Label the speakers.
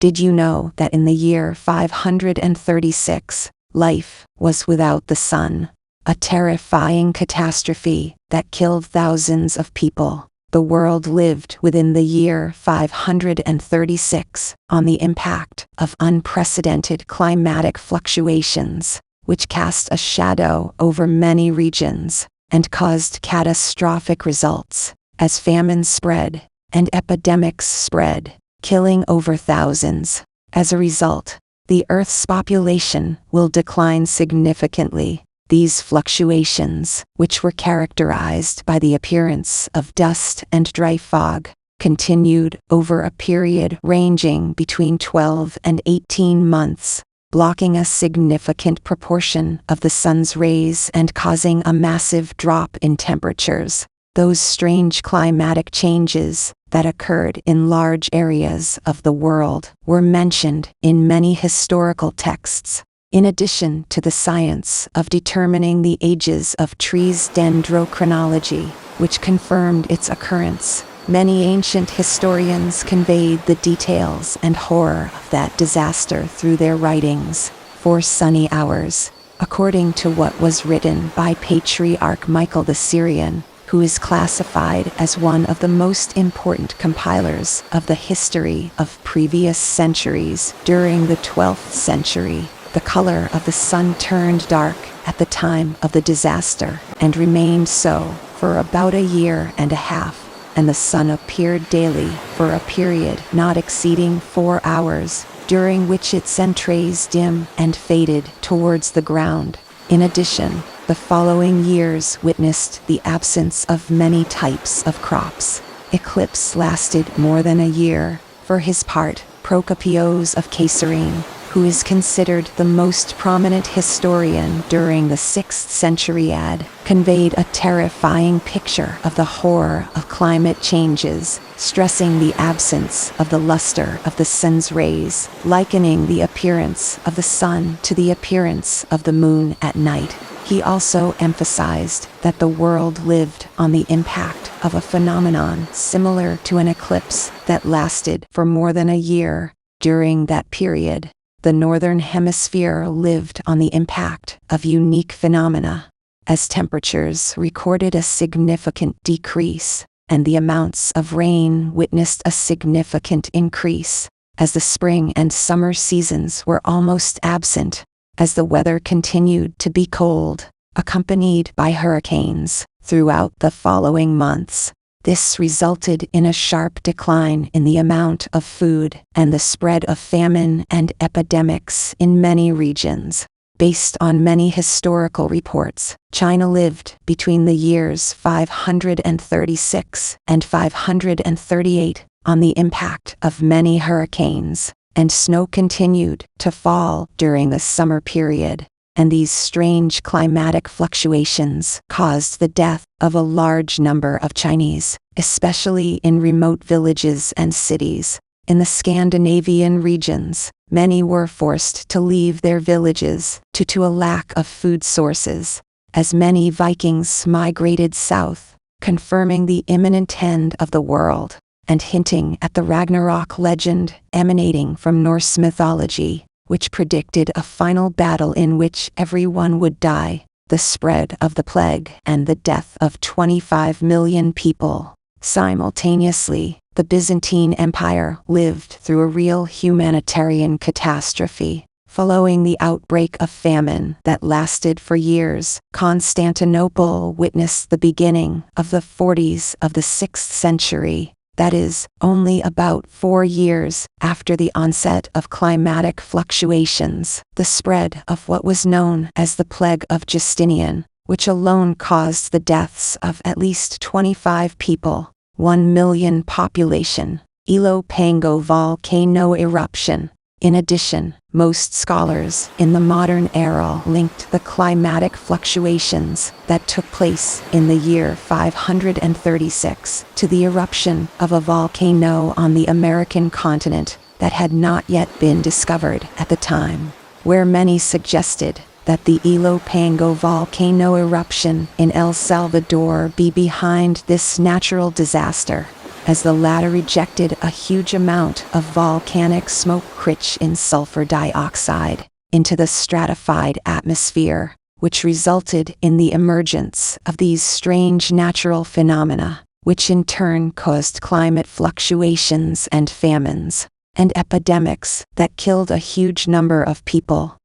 Speaker 1: Did you know that in the year 536, life was without the sun? A terrifying catastrophe that killed thousands of people. The world lived within the year 536 on the impact of unprecedented climatic fluctuations, which cast a shadow over many regions and caused catastrophic results as famines spread and epidemics spread, killing over thousands. As a result, the Earth's population will decline significantly. These fluctuations, which were characterized by the appearance of dust and dry fog, continued over a period ranging between 12 and 18 months, blocking a significant proportion of the sun's rays and causing a massive drop in temperatures. Those strange climatic changes that occurred in large areas of the world were mentioned in many historical texts. In addition to the science of determining the ages of trees' dendrochronology, which confirmed its occurrence, many ancient historians conveyed the details and horror of that disaster through their writings. 4 Sunny Hours. According to what was written by Patriarch Michael the Syrian, who is classified as one of the most important compilers of the history of previous centuries during the 12th century, the color of the sun turned dark at the time of the disaster and remained so for about a year and a half, and the sun appeared daily for a period not exceeding 4 hours, during which its entrails dim and faded towards the ground. In addition, the following years witnessed the absence of many types of crops. Eclipse lasted more than a year. For his part, Procopius of Caesarea, who is considered the most prominent historian during the 6th century AD, conveyed a terrifying picture of the horror of climate changes, stressing the absence of the luster of the sun's rays, likening the appearance of the sun to the appearance of the moon at night. He also emphasized that the world lived on the impact of a phenomenon similar to an eclipse that lasted for more than a year. During that period, the Northern Hemisphere lived on the impact of unique phenomena, as temperatures recorded a significant decrease, and the amounts of rain witnessed a significant increase, as the spring and summer seasons were almost absent, as the weather continued to be cold, accompanied by hurricanes, throughout the following months. This resulted in a sharp decline in the amount of food and the spread of famine and epidemics in many regions. Based on many historical reports, China lived between the years 536 and 538 on the impact of many hurricanes, and snow continued to fall during the summer period. And these strange climatic fluctuations caused the death of a large number of Chinese, especially in remote villages and cities. In the Scandinavian regions, many were forced to leave their villages due to a lack of food sources, as many Vikings migrated south, confirming the imminent end of the world, and hinting at the Ragnarok legend emanating from Norse mythology, which predicted a final battle in which everyone would die, the spread of the plague and the death of 25 million people. Simultaneously, the Byzantine Empire lived through a real humanitarian catastrophe. Following the outbreak of famine that lasted for years, Constantinople witnessed the beginning of the 40s of the 6th century. That is, only about 4 years after the onset of climatic fluctuations, the spread of what was known as the Plague of Justinian, which alone caused the deaths of at least 25 people, 1 million population. Ilopango volcano eruption. In addition, most scholars in the modern era linked the climatic fluctuations that took place in the year 536 to the eruption of a volcano on the American continent that had not yet been discovered at the time, where many suggested that the Ilopango volcano eruption in El Salvador be behind this natural disaster. as the latter ejected a huge amount of volcanic smoke rich in sulfur dioxide into the stratified atmosphere, which resulted in the emergence of these strange natural phenomena, which in turn caused climate fluctuations and famines, and epidemics that killed a huge number of people.